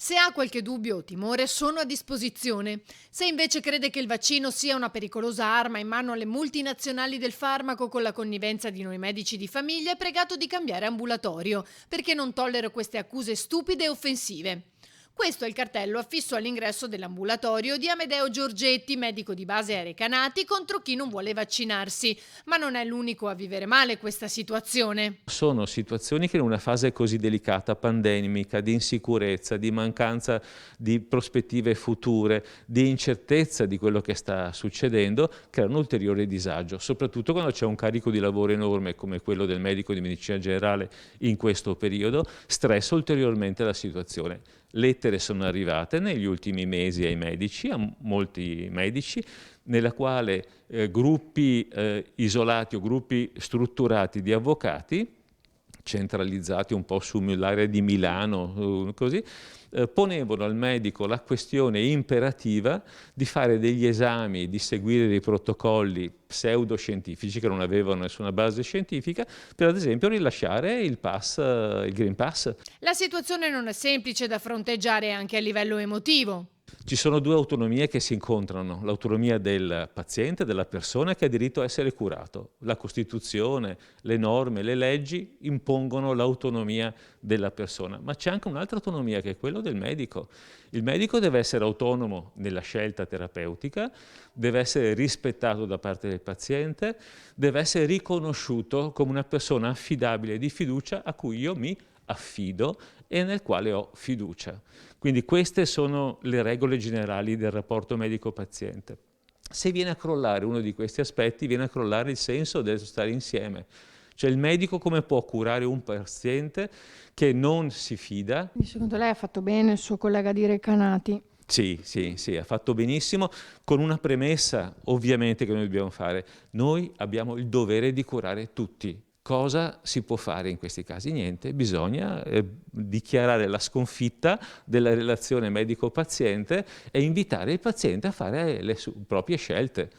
Se ha qualche dubbio o timore, sono a disposizione. Se invece crede che il vaccino sia una pericolosa arma in mano alle multinazionali del farmaco con la connivenza di noi medici di famiglia, è pregato di cambiare ambulatorio, perché non tollero queste accuse stupide e offensive. Questo è il cartello affisso all'ingresso dell'ambulatorio di Amedeo Giorgetti, medico di base a Recanati, contro chi non vuole vaccinarsi. Ma non è l'unico a vivere male questa situazione. Sono situazioni che in una fase così delicata, pandemica, di insicurezza, di mancanza di prospettive future, di incertezza di quello che sta succedendo, creano ulteriore disagio, soprattutto quando c'è un carico di lavoro enorme come quello del medico di medicina generale in questo periodo, stressa ulteriormente la situazione. Lettere sono arrivate negli ultimi mesi ai medici, a molti medici, nella quale gruppi isolati o gruppi strutturati di avvocati, centralizzati un po' sull'area di Milano, così, ponevano al medico la questione imperativa di fare degli esami, di seguire dei protocolli pseudoscientifici che non avevano nessuna base scientifica, per ad esempio rilasciare il pass, il Green Pass. La situazione non è semplice da fronteggiare anche a livello emotivo. Ci sono due autonomie che si incontrano, l'autonomia del paziente, della persona che ha diritto a essere curato. La Costituzione, le norme, le leggi impongono l'autonomia della persona, ma c'è anche un'altra autonomia che è quella del medico. Il medico deve essere autonomo nella scelta terapeutica, deve essere rispettato da parte del paziente, deve essere riconosciuto come una persona affidabile e di fiducia a cui io mi affido e nel quale ho fiducia. Quindi queste sono le regole generali del rapporto medico-paziente. Se viene a crollare uno di questi aspetti, viene a crollare il senso del stare insieme. Cioè il medico come può curare un paziente che non si fida? Quindi secondo lei ha fatto bene il suo collega di Recanati? Sì, ha fatto benissimo, con una premessa ovviamente che noi dobbiamo fare. Noi abbiamo il dovere di curare tutti. Cosa si può fare in questi casi? Niente, bisogna dichiarare la sconfitta della relazione medico-paziente e invitare il paziente a fare le proprie scelte.